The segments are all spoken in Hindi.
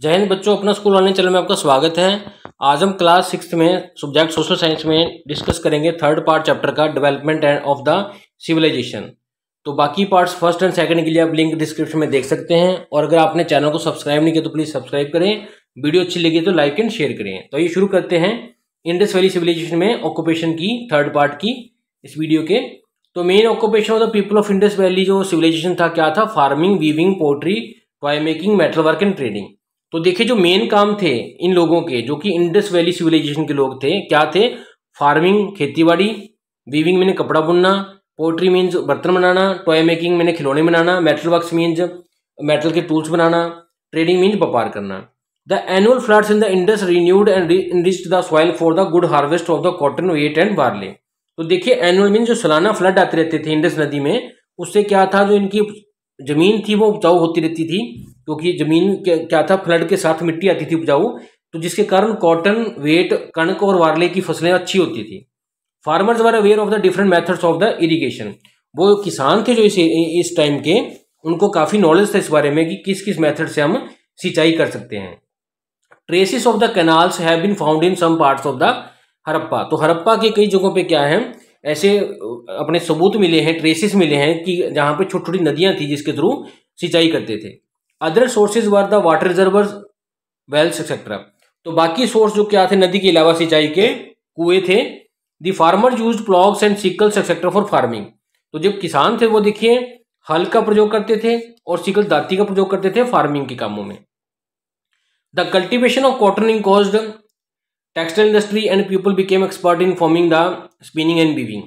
जय हिंद बच्चों, अपना स्कूल ऑनलाइन चैनल में आपका स्वागत है। आज हम क्लास 6 में सब्जेक्ट सोशल साइंस में डिस्कस करेंगे थर्ड पार्ट चैप्टर का development end of the civilization. तो बाकी पार्ट्स फर्स्ट एंड सेकंड के लिए आप लिंक डिस्क्रिप्शन में देख सकते हैं। और अगर आपने चैनल को सब्सक्राइब नहीं किया तो प्लीज़ सब्सक्राइब करें। वीडियो अच्छी लगी तो लाइक एंड शेयर करें। तो ये शुरू करते हैं इंडस वैली सिविलाइजेशन में ऑक्यूपेशन की थर्ड पार्ट की इस वीडियो के। तो main occupation of the people of Indus valley जो सिविलाइजेशन था क्या था? Farming, weaving, pottery, toy making, metal work and trading. तो देखिए जो मेन काम थे इन लोगों के, जो कि इंडस वैली सिविलाइजेशन के लोग थे, क्या थे? फार्मिंग खेतीबाड़ी, वीविंग मैंने कपड़ा बुनना, पोट्री मीन्स बर्तन बनाना, टॉय मेकिंग मैंने खिलौने बनाना, मेटल वर्क्स मीन्स मेटल के टूल्स बनाना, ट्रेडिंग मीन्स व्यापार करना। The annual floods in the Indus renewed and enriched the soil for the good harvest of the cotton, wheat and barley. तो देखिए एनुअल मीन्स जो सालाना फ्लड आते रहते थे इंडस नदी में, उससे क्या था, जो इनकी जमीन थी वो उपजाऊ होती रहती थी, क्योंकि जमीन क्या था, फ्लड के साथ मिट्टी आती थी उपजाऊ, तो जिसके कारण कॉटन, वेट, कणक और वार्ले की फसलें अच्छी होती थी। Farmers were aware of the different methods of the irrigation. वो किसान थे जो इस टाइम के, उनको काफी नॉलेज था इस बारे में कि किस किस मेथड से हम सिंचाई कर सकते हैं। Traces of the canals have been found in some parts of the Harappa. तो हड़प्पा के कई जगहों पे क्या है, ऐसे अपने सबूत मिले हैं, ट्रेसेस मिले हैं कि जहां पे छोटी छोटी नदियां थी जिसके थ्रू सिंचाई करते थे। Other sources were the water reservoirs, wells etcetera. तो बाकी सोर्स जो क्या थे नदी के अलावा सिंचाई के कुएं थे। The farmer used ploughs and sickles etcetera for farming. तो जब किसान थे वो देखिए हल का प्रयोग करते थे और सिकल दाती का प्रयोग करते थे फार्मिंग के कामों में। The cultivation of cotton in caused textile industry and people became expert in forming the spinning and weaving.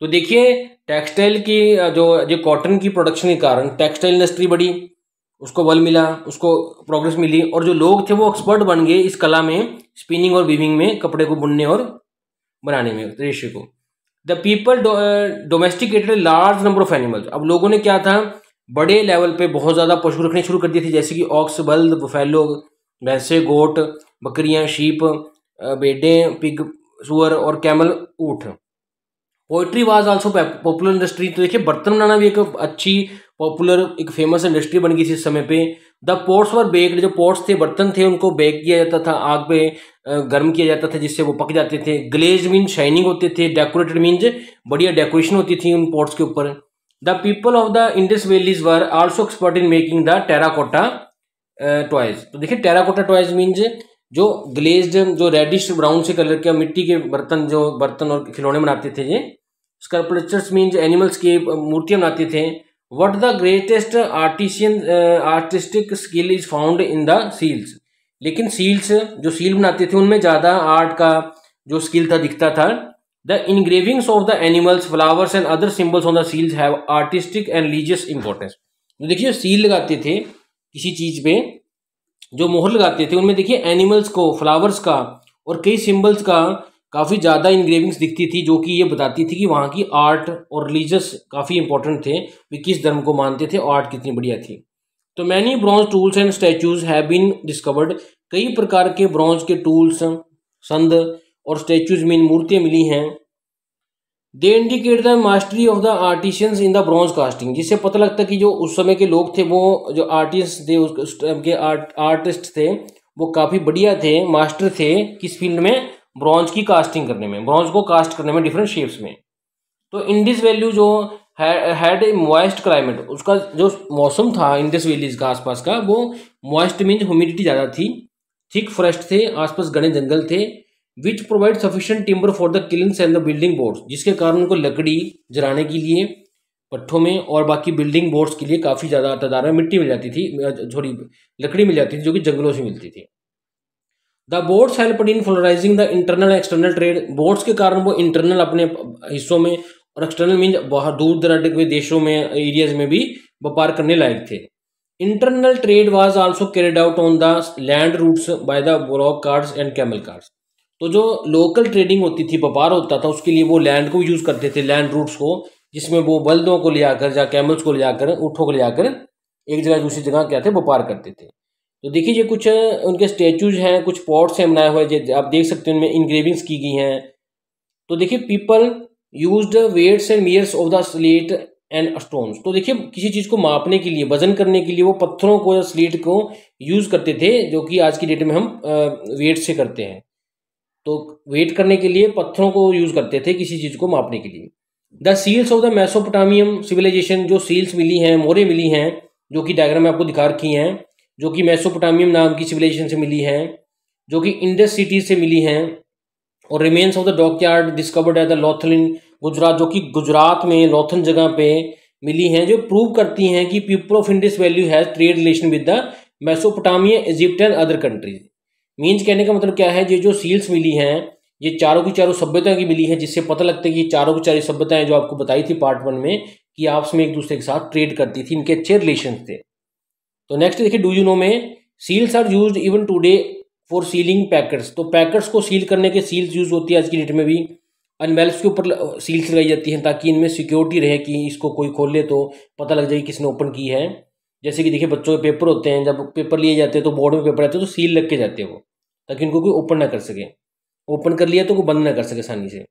तो देखिए टेक्सटाइल की जो कॉटन की प्रोडक्शन के कारण टेक्सटाइल इंडस्ट्री बढ़ी, उसको बल मिला, उसको प्रोग्रेस मिली, और जो लोग थे वो एक्सपर्ट बन गए इस कला में, स्पिनिंग और वीविंग में, कपड़े को बुनने और बनाने में, रेशे को। The people domesticated large number of animals. अब लोगों ने क्या था, बड़े लेवल पे बहुत ज़्यादा पशु रखने शुरू कर दिए थे, जैसे कि ऑक्स, बल्द, बफेलो, भैंसे, गोट, बकरियां, शीप, भेड़ें, पिग, सुअर और कैमल, ऊँट। Poetry was also popular industry. तो देखिए बर्तन बनाना भी एक अच्छी पॉपुलर एक फेमस इंडस्ट्री बन गई थी इस समय पे। The pots were baked. जो पोट्स थे, बर्तन थे, उनको बेक किया जाता था, आग पे गर्म किया जाता था जिससे वो पक जाते थे। ग्लेज मीन शाइनिंग होते थे, डेकोरेटेड मीन्स बढ़िया डेकोरेशन होती थी उन पोट्स के ऊपर। The people of the Indus valleys were also expert in making the terracotta toys. तो देखिए टेराकोटा टॉयज मीन्स जो ग्लेज्ड, जो रेडिश ब्राउन से कलर के मिट्टी के बर्तन, जो बर्तन और खिलौने बनाते थे। ये स्कल्पचर्स मीन्स एनिमल्स की मूर्तियां बनाते थे। What the greatest artistic skill is found in the seals. लेकिन सील्स, जो सील बनाते थे, उनमें ज्यादा आर्ट का जो स्किल था दिखता था। The engravings of the animals, flowers and other symbols on the seals have artistic and religious importance. देखिए सील लगाते थे किसी चीज पे, जो मोहर लगाते थे, उनमें देखिए एनिमल्स को, फ्लावर्स का और कई सिंबल्स का काफ़ी ज़्यादा इंग्रेविंग्स दिखती थी, जो कि ये बताती थी कि वहाँ की आर्ट और रिलीजियस काफ़ी इंपॉर्टेंट थे, वे किस धर्म को मानते थे, आर्ट कितनी बढ़िया थी। तो many bronze tools and statues have been discovered. कई प्रकार के ब्रॉन्ज के टूल्स, संद और स्टैचूज मीन मूर्तियाँ मिली हैं। They indicate the mastery of the artisans in the bronze casting. जिससे पता लगता कि जो उस समय के लोग थे, वो जो आर्टिस्ट थे, उस टाइम के आर्टिस्ट थे, वो काफ़ी बढ़िया थे, मास्टर थे किस फील्ड में? ब्रॉन्ज की कास्टिंग करने में, ब्रॉन्ज को कास्ट करने में डिफरेंट शेप्स में। तो इंडिस वैल्यू जो हैड ए मॉइस्ट क्लाइमेट, उसका जो मौसम था इंडिस वैलीज का आसपास का, वो मॉइस्ट मीन्स ह्यूमिडिटी ज़्यादा थी, थिक फॉरेस्ट थे, आसपास घने जंगल थे, which provide sufficient timber for the kilns and the building boards. जिसके कारण उनको लकड़ी जलाने के लिए पट्ठों में और बाकी बिल्डिंग बोर्ड्स के लिए काफ़ी ज़्यादा तादाद में मिट्टी मिल जाती थी, थोड़ी लकड़ी मिल जाती थी, जो कि जंगलों से मिलती थी। The boards help in flourishing the internal external trade. Boards के कारण वो इंटरनल अपने हिस्सों में और एक्सटर्नल मीन बहुत दूर दराज के देशों में, एरियाज में भी व्यापार करने लायक थे। Internal trade was also carried out on the land routes by the bullock carts and camel carts. तो जो लोकल ट्रेडिंग होती थी, व्यापार होता था, उसके लिए वो लैंड को यूज करते थे, लैंड रूट्स को, जिसमें वो बल्दों को ले आकर, या कैमल्स को ले जाकर, ऊँटों को ले जाकर एक जगह दूसरी जगह क्या थे, व्यापार करते थे। तो देखिए ये कुछ उनके स्टेचूज हैं, कुछ पॉट्स हैं बनाए हुए, आप देख सकते हैं उनमें इंग्रेविंग्स की गई हैं। तो देखिए people used weights and measures of the slate and stones. तो देखिए किसी चीज़ को मापने के लिए, वजन करने के लिए वो पत्थरों को या स्लेट को यूज़ करते थे, जो कि आज की डेट में हम वेट से करते हैं। तो वेट करने के लिए पत्थरों को यूज़ करते थे किसी चीज़ को मापने के लिए। The seals of the Mesopotamian civilization, जो सील्स मिली हैं, मोहरें मिली हैं, जो कि डायग्राम में आपको दिखा रखी हैं, जो कि मेसोपोटामियम नाम की सिविलाइजेशन से मिली हैं, जो कि इंडस सिटी से मिली हैं। और remains of the dockyard discovered at the Lothal in Gujarat, जो कि गुजरात में लोथल जगह पे मिली हैं, जो प्रूव करती हैं कि people of Indus valley has trade relation with the Mesopotamia, Egypt and other countries. Means कहने का मतलब क्या है, ये जो सील्स मिली हैं ये चारों की चारों सभ्यता की मिली है, जिससे पता लगता है कि चारों की चारों सभ्यताएं जो आपको बताई थी पार्ट 1 में कि आपस में एक दूसरे के साथ ट्रेड करती थी, इनके अच्छे रिलेशन थे। तो नेक्स्ट देखिए डू यू नो में, seals are used even today for sealing packets. तो पैकेट्स को सील करने के सील्स यूज होती है आज की डेट में भी। एनवेल्प्स के ऊपर सील्स लगाई जाती हैं ताकि इनमें सिक्योरिटी रहे कि इसको कोई खोल ले तो पता लग जाए किसने ओपन की है। जैसे कि देखिए बच्चों के पेपर होते हैं, जब पेपर लिए जाते हैं तो बोर्ड में पेपर आते हैं तो सील लग के जाते हैं वो, ताकि इनको कोई ओपन ना कर सके। ओपन कर लिया तो कोई बंद ना कर सके आसानी से।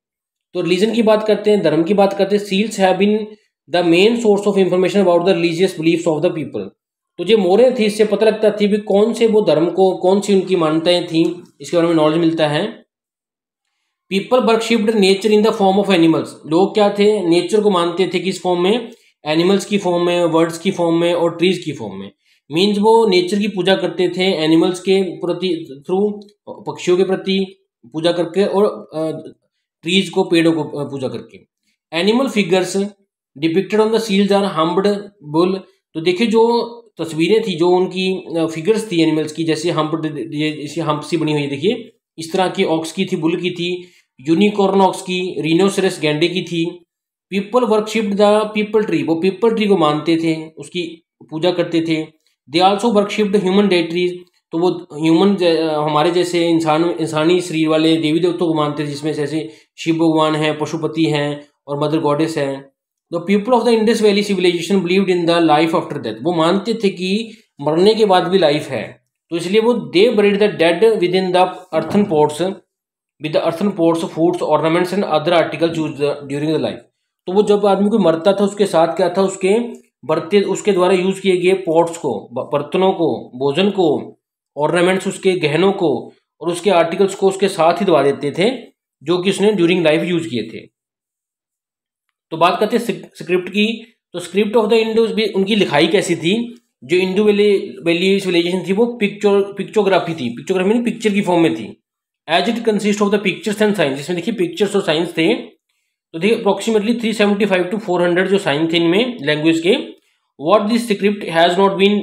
तो रिलीजन की बात करते हैं, धर्म की बात करते हैं। Seals have been the main source of information about the religious beliefs of the people. तो जो मोहरें थी इससे पता लगता थी भी कौन से वो धर्म को, कौन सी उनकी मान्यताएं थी, इसके बारे में नॉलेज मिलता है। People worshipped nature in the form of animals. लोग क्या थे, नेचर को मानते थे किस फॉर्म में, एनिमल्स की फॉर्म में, बर्ड्स की फॉर्म में और ट्रीज की फॉर्म में। मीन्स वो नेचर की पूजा करते थे एनिमल्स के प्रति थ्रू, पक्षियों के प्रति पूजा करके, और ट्रीज को, पेड़ों को पूजा करके। Animal figures depicted on the seals are humped bull. तो देखिए जो तस्वीरें थी, जो उनकी फिगर्स थी एनिमल्स की, जैसे हम्प्ड, जैसे हम्प सी बनी हुई है देखिए इस तरह की, ऑक्स की थी, बुल की थी, यूनिकॉर्न ऑक्स की, रिनोसरस गैंडे की थी। People worshipped the peepal tree, वो पीपल ट्री को मानते थे, उसकी पूजा करते थे। They also worshipped human deities. तो वो ह्यूमन हमारे जैसे इंसानी शरीर वाले देवी देवताओं को मानते थे, जिसमें जैसे शिव भगवान हैं, पशुपति हैं और मदर गॉडेस हैं। The people of the Indus valley civilization believed in the life after death. वो मानते थे कि मरने के बाद भी लाइफ है, तो इसलिए वो they buried the dead with in the earthen pots with the earthen pots, foods, ornaments and other article used during the life. तो वो जब आदमी को मरता था उसके साथ क्या था, उसके बर्तन, उसके द्वारा यूज किए गए पॉट्स को, बर्तनों को, भोजन को, ऑर्नामेंट्स, उसके गहनों को और उसके आर्टिकल्स को उसके साथ ही दबा देते थे, जो कि उसने ड्यूरिंग लाइफ यूज किए थे। तो बात करते हैं स्क्रिप्ट की। तो स्क्रिप्ट ऑफ द इंडोज भी, उनकी लिखाई कैसी थी। जो इंडो वैली सिविलाइजेशन थी वो पिक्चोग्राफी थी। पिक्चोग्राफी नहीं, पिक्चर की फॉर्म में थी। As it consist of the pictures and signs, जिसमें देखिए पिक्चर्स और साइंस थे। तो देखिए अप्रोक्सीमेटली 375 to 400 जो साइन थे इनमें लैंग्वेज के। What this script has not been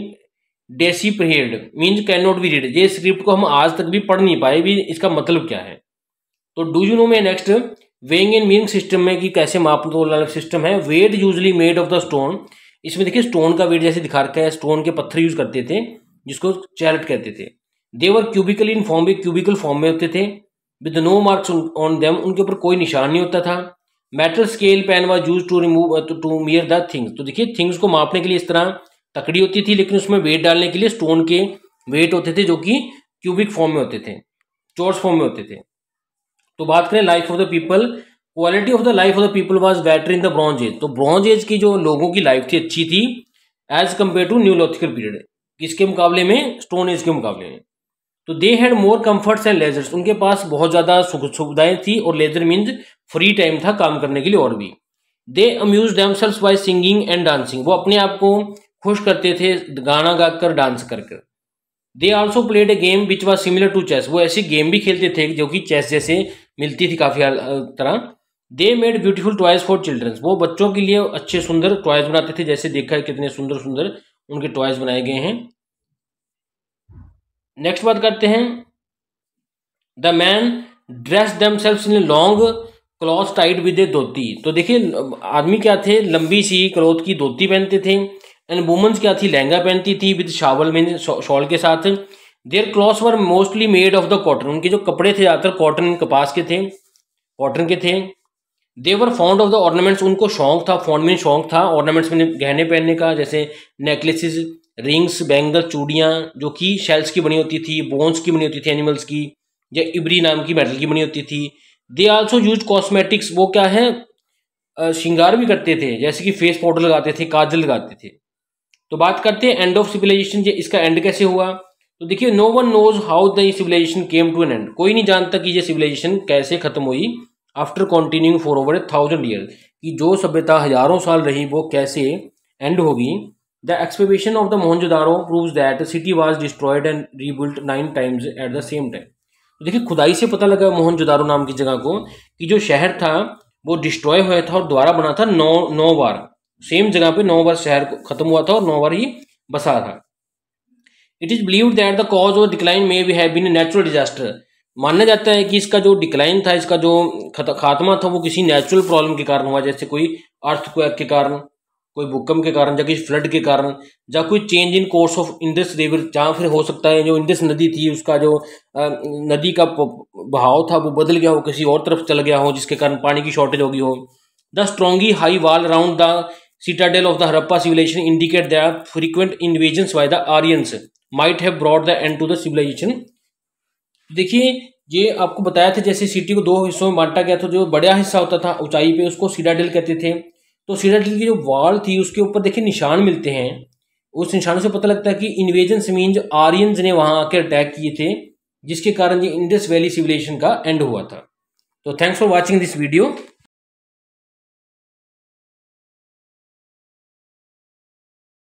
deciphered, means can not be read. ये स्क्रिप्ट को हम आज तक भी पढ़ नहीं पाए भी, इसका मतलब क्या है। तो डू यू नो में next weighing and meaning system में कि कैसे मापने वाला सिस्टम है। Weight usually made of the stone. इसमें देखिए स्टोन का वेट जैसे दिखा रखा है, स्टोन के पत्थर यूज करते थे जिसको चैरेट कहते थे। They were cubical in form, cubical form में होते थे, with no marks on them, उनके ऊपर कोई निशान नहीं होता था। Metal scale pen was used to remove to measure the things. तो देखिए थिंग्स को मापने के लिए इस तरह तकड़ी होती थी, लेकिन उसमें वेट डालने के लिए स्टोन के वेट होते थे जो कि क्यूबिक फॉर्म में होते थे, चोर्स फॉर्म में होते थे। तो बात करें life of the people, quality of the life of the people was better in the Bronze Age. तो ब्रॉन्ज एज की जो लोगों की लाइफ थी अच्छी थी as compare to neolithic period, किसके मुकाबले में, स्टोन एज के मुकाबले में। तो they had more comforts and leisures, उनके पास बहुत ज़्यादा सुविधाएं थी, और लेजर मीन्स फ्री टाइम था काम करने के लिए और भी। They amuse themselves by singing and dancing, वो अपने आप को खुश करते थे गाना गाकर, डांस करके। They also played a game which was similar to chess, वो ऐसी गेम भी खेलते थे जो कि चेस जैसे मिलती थी काफ़ी तरह। They made beautiful toys for childrens, वो बच्चों के लिए अच्छे सुंदर टॉयज बनाते थे, जैसे देखा है कितने सुंदर सुंदर उनके टॉयज बनाए गए हैं। नेक्स्ट बात करते हैं, the man dress themselves in long cloth tied with a dhoti. तो देखिए आदमी क्या थे, लंबी सी क्लॉथ की धोती पहनते थे, एंड वुमेन्स क्या थी, लहंगा पहनती थी विद शावल में, शॉल के साथ। Their clothes were mostly made of the cotton, उनके जो कपड़े थे ज़्यादातर कॉटन, कपास के थे, कॉटन के थे। देवर फॉन्ड ऑफ द ऑर्नामेंट्स, उनको शौक था, फॉन्ड में शौक था ऑर्नामेंट्स में गहने पहनने का, जैसे नेकलेसेस, रिंग्स, बैंगल, चूड़ियाँ जो कि शेल्स की बनी होती थी, बोन्स की बनी होती थी एनिमल्स की, या इबरी नाम की मेटल की बनी होती थी। दे आल्सो यूज कॉस्मेटिक्स, वो क्या है, श्रृंगार भी करते थे, जैसे कि फेस पाउडर लगाते थे, काजल लगाते थे। तो बात करते हैं एंड ऑफ सिविलाइजेशन, इसका एंड कैसे हुआ। तो देखिए, no one knows how the civilization came to an end. कोई नहीं जानता कि ये सिविलाइजेशन कैसे खत्म हुई after continuing for over 1000 year, कि जो सभ्यता हजारों साल रही वो कैसे एंड होगी। The excavation of the Mohenjodaro proves that city was destroyed and rebuilt 9 times at the same time. तो देखिए, खुदाई से पता लगा मोहनजोदारो नाम की जगह को कि जो शहर था वो डिस्ट्रॉय हुआ था और दोबारा बना था 9 बार। सेम जगह पे 9 बार शहर खत्म हुआ था और 9 बार ही बसा था। It is believed that the cause of decline may be have been natural disaster. माना जाता है कि इसका जो डिक्लाइन था, इसका जो खात्मा था, वो किसी नेचुरल प्रॉब्लम के कारण हुआ, जैसे कोई अर्थक्वेक के कारण, कोई भूकंप के कारण, या किसी फ्लड के कारण, या कोई change in course of Indus river, जहाँ फिर हो सकता है जो इंडस नदी थी उसका जो नदी का बहाव था वो बदल गया हो, किसी और तरफ चल गया हो, जिसके कारण पानी की शॉर्टेज हो गई हो। The strongly high wall around the citadel of the Harappa civilization indicate that frequent invasions by the Aryans might have brought the end to the civilization। देखिए, ये आपको बताया था जैसे सिटी को 2 हिस्सों में बांटा गया था, जो बड़ा हिस्सा होता था ऊंचाई पे उसको सिटाडेल कहते थे। तो सिटाडेल की जो वॉल थी उसके ऊपर देखिए निशान मिलते हैं, उस निशानों से पता लगता है कि इन्वेजन मीन आर्यंस ने वहां आकर अटैक किए थे, जिसके कारण ये इंडस वैली सिविलाइजेशन का एंड हुआ था। तो thanks for watching this video.